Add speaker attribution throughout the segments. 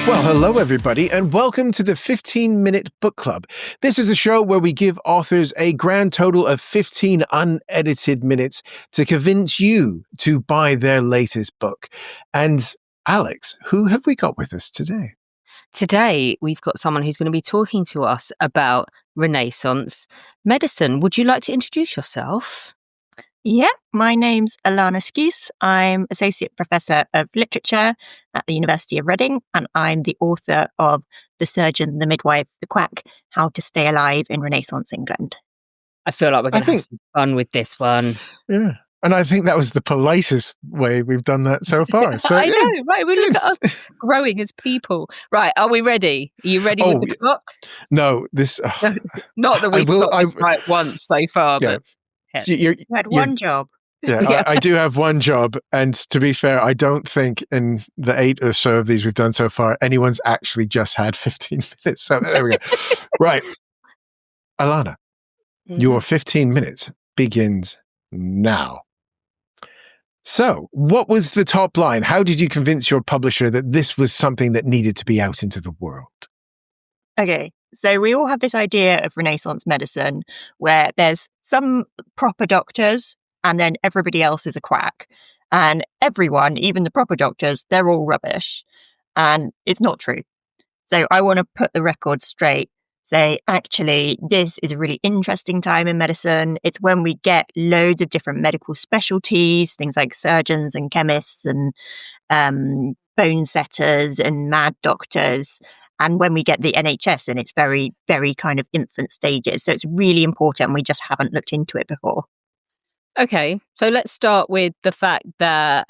Speaker 1: Well, hello, everybody, and welcome to the 15-Minute Book Club. This is a show where we give authors a grand total of 15 unedited minutes to convince you to buy their latest book. And Alex, who have we got with us today?
Speaker 2: Today, we've got someone who's going to be talking to us about Renaissance medicine. Would you like to introduce yourself?
Speaker 3: Yeah, my name's Alana Skuse. I'm Associate Professor of Literature at the University of Reading, and I'm the author of The Surgeon, the Midwife, the Quack, How to Stay Alive in Renaissance England.
Speaker 2: I feel like we're going to have some fun with this one.
Speaker 1: Yeah. And I think that was the politest way we've done that so far. So,
Speaker 2: I know, right? We look at us growing as people. Right, are we ready? Are you ready with the clock?
Speaker 1: No, this...
Speaker 2: Not that we've got this right once so far,
Speaker 1: yeah.
Speaker 2: but...
Speaker 3: So you had one job.
Speaker 1: Yeah, I do have one job. And to be fair, I don't think in the 8 or so of these we've done so far, anyone's actually just had 15 minutes. So there we go. Right. Alana, your 15 minutes begins now. So what was the top line? How did you convince your publisher that this was something that needed to be out into the world?
Speaker 3: Okay. So we all have this idea of Renaissance medicine where there's some proper doctors and then everybody else is a quack. And everyone, even the proper doctors, they're all rubbish. And it's not true. So I want to put the record straight, say, actually, this is a really interesting time in medicine. It's when we get loads of different medical specialties, things like surgeons and chemists and bone setters and mad doctors. And when we get the NHS in its very, very kind of infant stages. So it's really important. And we just haven't looked into it before.
Speaker 2: Okay, so let's start with the fact that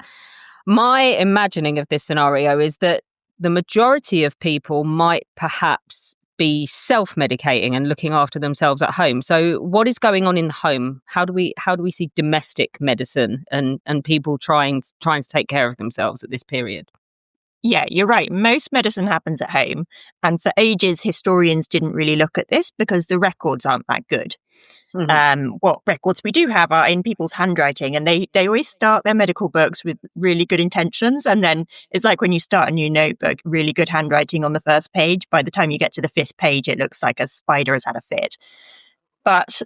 Speaker 2: my imagining of this scenario is that the majority of people might perhaps be self-medicating and looking after themselves at home. So what is going on in the home? How do we see domestic medicine and people trying to take care of themselves at this period?
Speaker 3: Yeah, you're right. Most medicine happens at home. And for ages, historians didn't really look at this because the records aren't that good. Mm-hmm. What records we do have are in people's handwriting, and they always start their medical books with really good intentions. And then it's like when you start a new notebook, really good handwriting on the first page. By the time you get to the 5th page, it looks like a spider has had a fit. But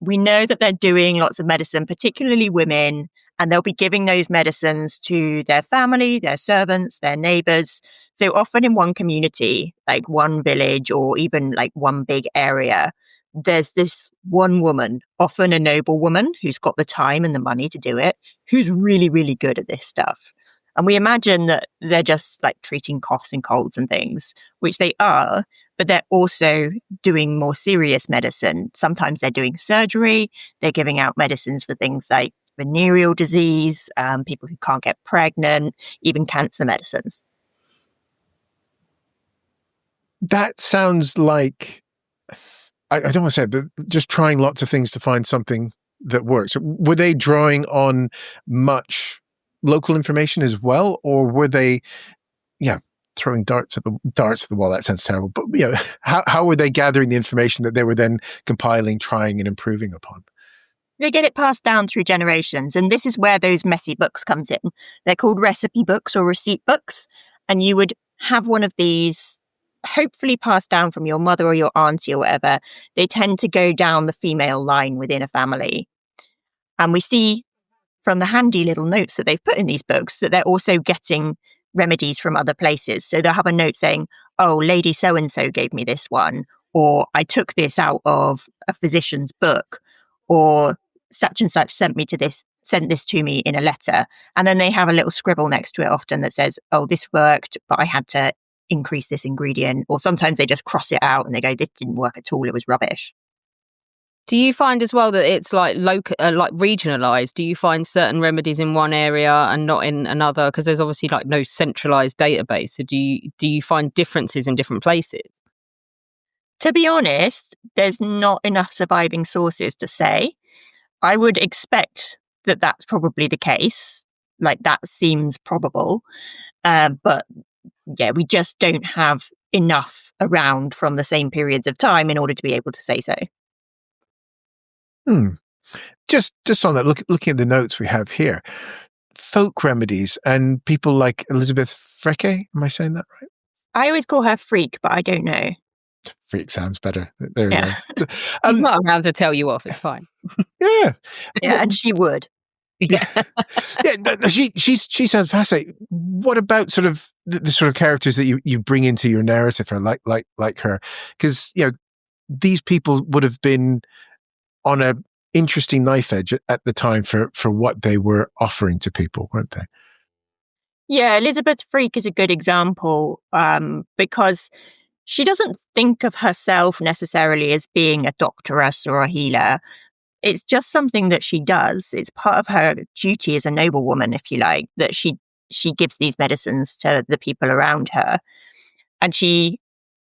Speaker 3: we know that they're doing lots of medicine, particularly women, and they'll be giving those medicines to their family, their servants, their neighbors. So often in one community, like one village or even like one big area, there's this one woman, often a noble woman who's got the time and the money to do it, who's really, really good at this stuff. And we imagine that they're just like treating coughs and colds and things, which they are, but they're also doing more serious medicine. Sometimes they're doing surgery. They're giving out medicines for things like venereal disease, people who can't get pregnant, even cancer medicines.
Speaker 1: That sounds like, I don't want to say it, but just trying lots of things to find something that works. Were they drawing on much local information as well, or were they, throwing darts at the wall? That sounds terrible. But how were they gathering the information that they were then compiling, trying, and improving upon?
Speaker 3: They get it passed down through generations, and this is where those messy books comes in. They're called recipe books or receipt books, and you would have one of these hopefully passed down from your mother or your auntie or whatever. They tend to go down the female line within a family. And we see from the handy little notes that they've put in these books that they're also getting remedies from other places. So they'll have a note saying, oh, Lady so-and-so gave me this one, or I took this out of a physician's book, or such and such sent this to me in a letter. And then they have a little scribble next to it often that says, oh, this worked, but I had to increase this ingredient. Or sometimes they just cross it out and they go, this didn't work at all, it was rubbish.
Speaker 2: Do you find as well that it's like regionalized? Do you find certain remedies in one area and not in another? Because there's obviously like no centralized database. So do you find differences in different places?
Speaker 3: To be honest, there's not enough surviving sources to say. I would expect that that's probably the case. Like that seems probable. But yeah, we just don't have enough around from the same periods of time in order to be able to say so.
Speaker 1: Just on that, looking at the notes we have here, folk remedies and people like Elizabeth Frecke, am I saying that right?
Speaker 3: I always call her Freak, but I don't know.
Speaker 1: Freak sounds better. There we
Speaker 3: Yeah.
Speaker 1: go.
Speaker 2: He's not around to tell you off. It's fine.
Speaker 1: Yeah.
Speaker 3: Yeah, and she would.
Speaker 2: Yeah.
Speaker 1: She sounds fascinating. What about sort of the sort of characters that you bring into your narrative, or like her? Because these people would have been on a interesting knife edge at the time for what they were offering to people, weren't they?
Speaker 3: Yeah, Elizabeth Freak is a good example because she doesn't think of herself necessarily as being a doctoress or a healer. It's just something that she does. It's part of her duty as a noblewoman, if you like, that she gives these medicines to the people around her. And she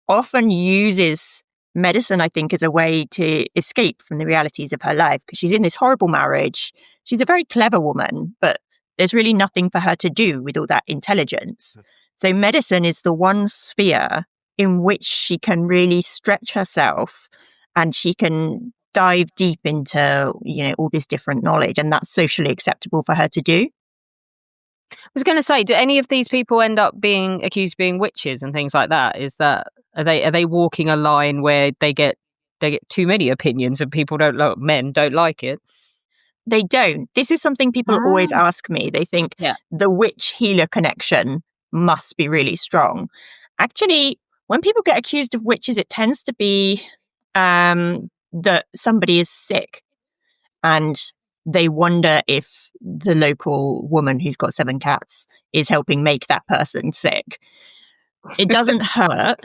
Speaker 3: often uses medicine, I think, as a way to escape from the realities of her life, because she's in this horrible marriage. She's a very clever woman, but there's really nothing for her to do with all that intelligence. So medicine is the one sphere in which she can really stretch herself, and she can dive deep into, all this different knowledge, and that's socially acceptable for her to do.
Speaker 2: I was going to say, do any of these people end up being accused of being witches and things like that? Are they walking a line where they get too many opinions and men don't like it?
Speaker 3: They don't. This is something people always ask me. They think the witch healer connection must be really strong. Actually, when people get accused of witches, it tends to be that somebody is sick and they wonder if the local woman who's got 7 cats is helping make that person sick. It doesn't hurt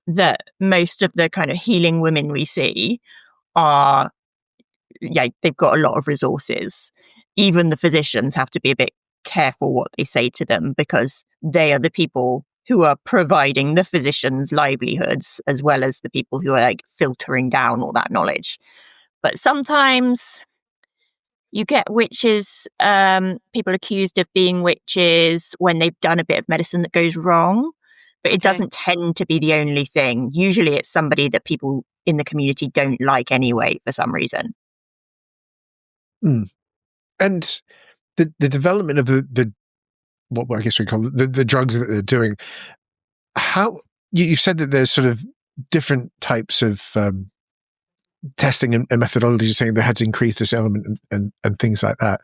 Speaker 3: that most of the kind of healing women we see are, they've got a lot of resources. Even the physicians have to be a bit careful what they say to them, because they are the people who are providing the physicians' livelihoods, as well as the people who are filtering down all that knowledge. But sometimes you get witches, people accused of being witches when they've done a bit of medicine that goes wrong, but it doesn't tend to be the only thing. Usually it's somebody that people in the community don't like anyway for some reason.
Speaker 1: And the development of the what I guess we call the drugs that they're doing, how you said that there's sort of different types of testing and methodology, saying they had to increase this element and things like that.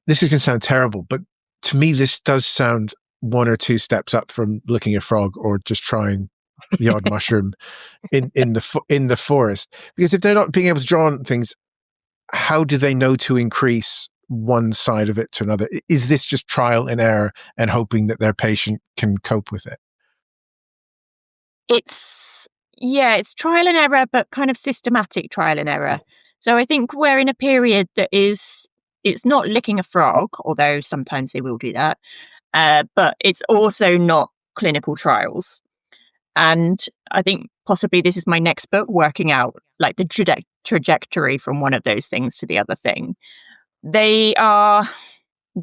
Speaker 1: This is going to sound terrible, but to me, this does sound 1 or 2 steps up from licking a frog or just trying the odd mushroom in the forest. Because if they're not being able to draw on things, how do they know to increase one side of it to another? Is this just trial and error and hoping that their patient can cope with it?
Speaker 3: It's trial and error, but kind of systematic trial and error. So I think we're in a period that it's not licking a frog, although sometimes they will do that, but it's also not clinical trials. And I think possibly this is my next book, working out like the trajectory from one of those things to the other thing. They are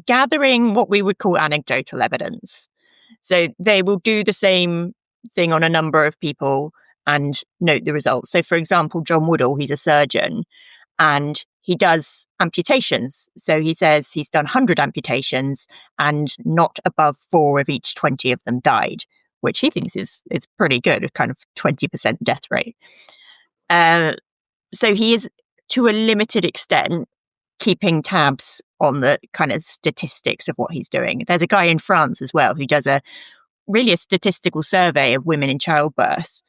Speaker 3: gathering what we would call anecdotal evidence. So they will do the same thing on a number of people and note the results. So for example, John Woodall, he's a surgeon and he does amputations. So he says he's done 100 amputations and not above 4 of each 20 of them died, which he thinks is pretty good, a kind of 20% death rate. So he is, to a limited extent, keeping tabs on the kind of statistics of what he's doing. There's a guy in France as well who does a statistical survey of women in childbirth.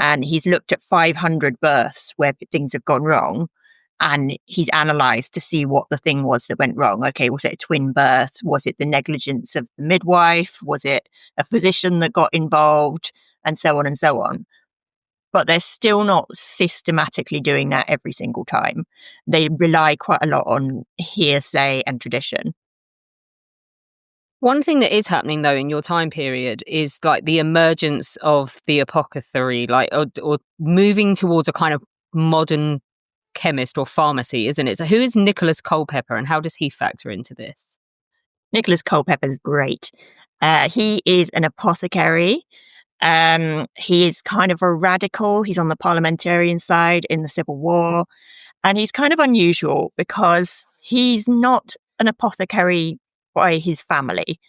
Speaker 3: And he's looked at 500 births where things have gone wrong. And he's analysed to see what the thing was that went wrong. Okay, was it a twin birth? Was it the negligence of the midwife? Was it a physician that got involved? And so on and so on. But they're still not systematically doing that every single time. They rely quite a lot on hearsay and tradition.
Speaker 2: One thing that is happening, though, in your time period is like the emergence of the apothecary, like or moving towards a kind of modern chemist or pharmacy, isn't it? So who is Nicholas Culpeper and how does he factor into this?
Speaker 3: Nicholas Culpeper is great. He is an apothecary. He is kind of a radical. He's on the parliamentarian side in the Civil War. And he's kind of unusual because he's not an apothecary by his family.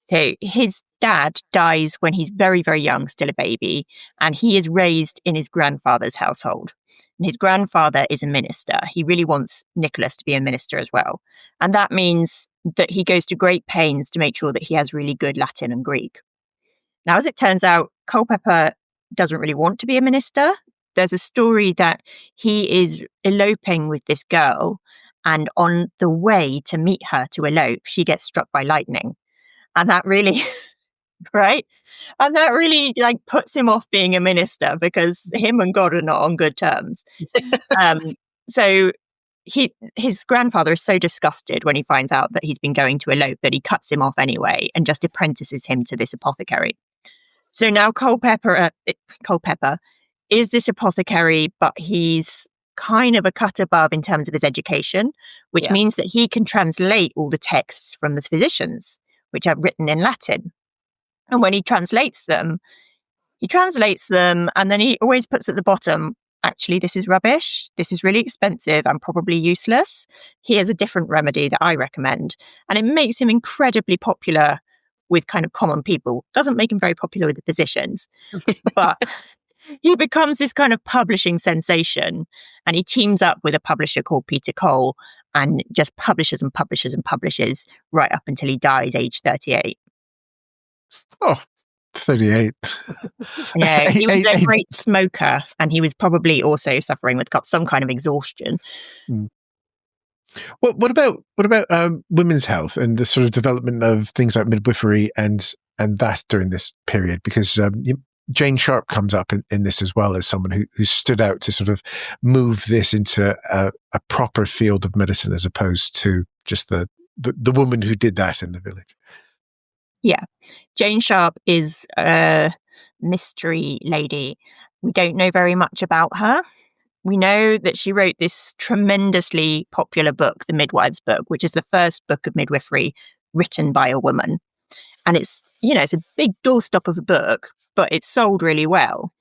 Speaker 3: So his dad dies when he's very, very young, still a baby, and he is raised in his grandfather's household. And his grandfather is a minister. He really wants Nicholas to be a minister as well. And that means that he goes to great pains to make sure that he has really good Latin and Greek. Now, as it turns out, Culpeper doesn't really want to be a minister. There's a story that he is eloping with this girl, and on the way to meet her to elope, she gets struck by lightning. And that really, right? And that really puts him off being a minister, because him and God are not on good terms. So his grandfather is so disgusted when he finds out that he's been going to elope that he cuts him off anyway and just apprentices him to this apothecary. So now Culpeper is this apothecary, but he's kind of a cut above in terms of his education, which means that he can translate all the texts from the physicians, which are written in Latin. And when he translates them, and then he always puts at the bottom, actually, this is rubbish. This is really expensive and probably useless. Here's a different remedy that I recommend. And it makes him incredibly popular with kind of common people. Doesn't make him very popular with the physicians, but he becomes this kind of publishing sensation, and he teams up with a publisher called Peter Cole and just publishes and publishes and publishes right up until he dies, age 38.
Speaker 1: Oh, 38.
Speaker 3: Yeah, he was a great smoker, and he was probably also suffering with some kind of exhaustion.
Speaker 1: Mm. What about women's health and the sort of development of things like midwifery and that during this period? Because Jane Sharp comes up in this as well as someone who stood out to sort of move this into a proper field of medicine, as opposed to just the woman who did that in the village.
Speaker 3: Yeah, Jane Sharp is a mystery lady. We don't know very much about her. We know that she wrote this tremendously popular book, the Midwife's book, which is the first book of midwifery written by a woman. And it's a big doorstop of a book, but it's sold really well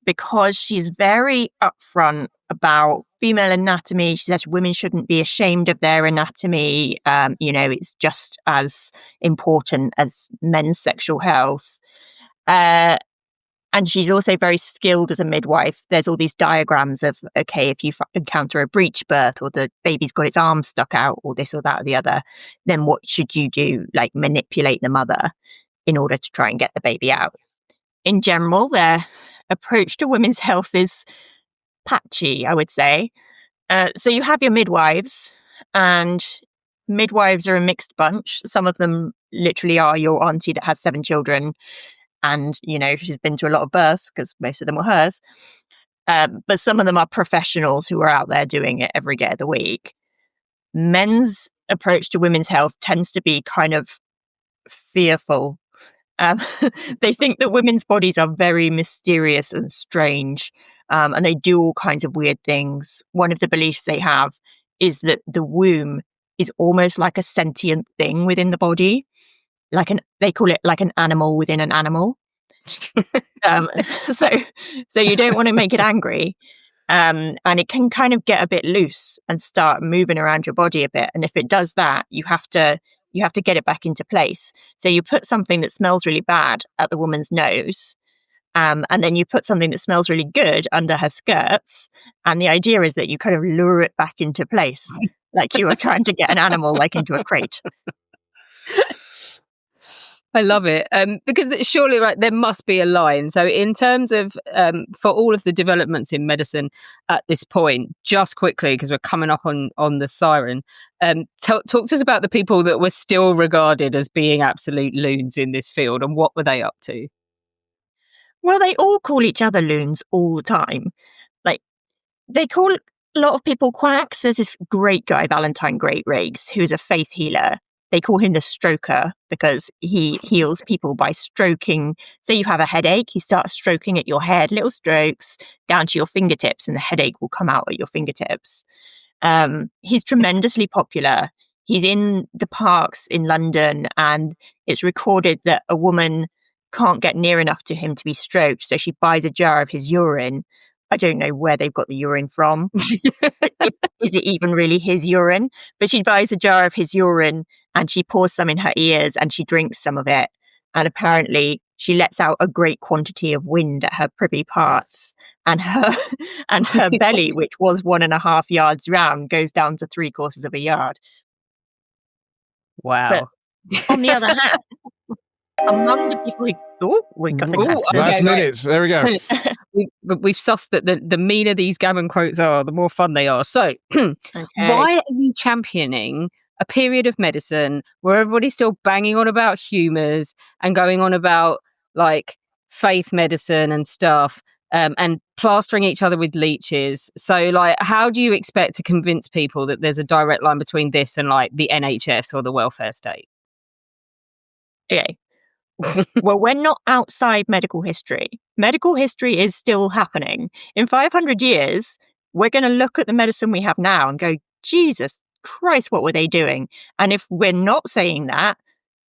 Speaker 3: because she's very upfront about female anatomy. She says women shouldn't be ashamed of their anatomy. It's just as important as men's sexual health. And she's also very skilled as a midwife. There's all these diagrams of, okay, if you encounter a breech birth, or the baby's got its arm stuck out, or this or that or the other, then what should you do? Manipulate the mother in order to try and get the baby out. In general, their approach to women's health is patchy, I would say. So you have your midwives, and midwives are a mixed bunch. Some of them literally are your auntie that has 7 children, and, she's been to a lot of births because most of them were hers. But some of them are professionals who are out there doing it every day of the week. Men's approach to women's health tends to be kind of fearful. They think that women's bodies are very mysterious and strange, and they do all kinds of weird things. One of the beliefs they have is that the womb is almost like a sentient thing within the body. They call it like an animal within an animal. So you don't want to make it angry. And it can kind of get a bit loose and start moving around your body a bit. And if it does that, you have to get it back into place. So you put something that smells really bad at the woman's nose, and then you put something that smells really good under her skirts. And the idea is that you kind of lure it back into place, like you are trying to get an animal into a crate.
Speaker 2: I love it, because surely, right, there must be a line. So in terms of, for all of the developments in medicine at this point, just quickly, because we're coming up on the siren, talk to us about the people that were still regarded as being absolute loons in this field, and what were they up to?
Speaker 3: Well, they all call each other loons all the time. They call a lot of people quacks. There's this great guy, Valentine Greatrakes, who's a faith healer. They call him the stroker because he heals people by stroking. Say you have a headache, he starts stroking at your head, little strokes down to your fingertips, and the headache will come out at your fingertips. He's tremendously popular. He's in the parks in London, and it's recorded that a woman can't get near enough to him to be stroked, so she buys a jar of his urine. I don't know where they've got the urine from. Is it even really his urine? But she buys a jar of his urine and she pours some in her ears and she drinks some of it. And apparently she lets out a great quantity of wind at her privy parts, and her belly, which was 1.5 yards round, goes down to 3/4 of a yard.
Speaker 2: Wow.
Speaker 3: But on the other hand, among the people who we got the accent.
Speaker 1: Last minutes. There we go.
Speaker 2: We've sussed that the meaner these gammon quotes are, the more fun they are. So, why are you championing a period of medicine where everybody's still banging on about humours and going on about like faith medicine and stuff, and plastering each other with leeches? So, like, how do you expect to convince people that there's a direct line between this and like the NHS or the welfare state?
Speaker 3: Okay. Well, we're not outside medical history. Medical history is still happening. In 500 years, we're going to look at the medicine we have now and go, Jesus Christ, what were they doing? And if we're not saying that,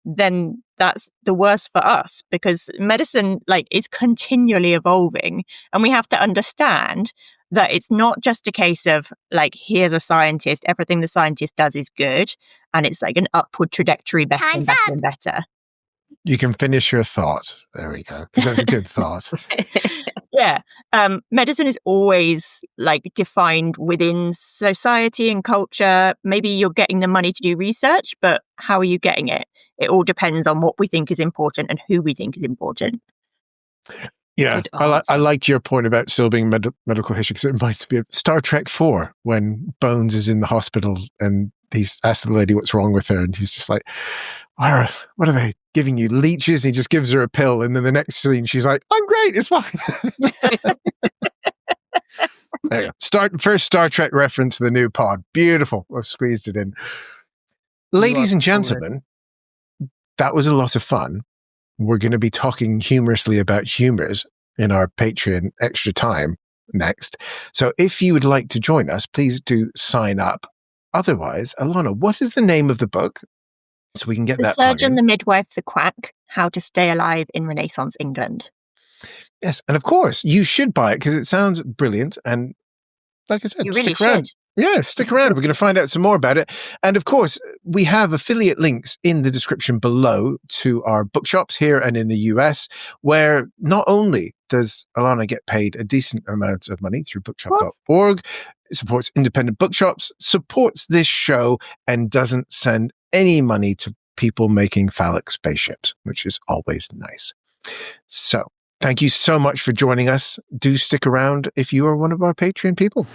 Speaker 3: then that's the worst for us, because medicine is continually evolving, and we have to understand that it's not just a case of here's a scientist, everything the scientist does is good, and it's like an upward trajectory, better and better and better.
Speaker 1: You can finish your thought. There we go. Because that's a good thought.
Speaker 3: Yeah. Medicine is always defined within society and culture. Maybe you're getting the money to do research, but how are you getting it? It all depends on what we think is important and who we think is important.
Speaker 1: Yeah, I liked your point about still being medical history, because it reminds me of Star Trek 4 when Bones is in the hospital and he's asked the lady what's wrong with her, and he's just like, what are they giving you, leeches? And he just gives her a pill, and then the next scene she's like, I'm great, it's fine. There you go. First Star Trek reference to the new pod. Beautiful. I've squeezed it in. Ladies and gentlemen, that was a lot of fun. We're going to be talking humorously about humors in our Patreon extra time next. So if you would like to join us, please do sign up. Otherwise, Alana, what is the name of the book? So we can get that.
Speaker 3: The Surgeon, the Midwife, the Quack, How to Stay Alive in Renaissance England.
Speaker 1: Yes, and of course, you should buy it because it sounds brilliant. And like I said,
Speaker 3: you really
Speaker 1: stick around.
Speaker 3: Should.
Speaker 1: Yeah, stick around. We're going to find out some more about it. And of course, we have affiliate links in the description below to our bookshops here and in the US, where not only does Alana get paid a decent amount of money through bookshop.org, supports independent bookshops, supports this show, and doesn't send any money to people making phallic spaceships, which is always nice. So thank you so much for joining us. Do stick around if you are one of our Patreon people.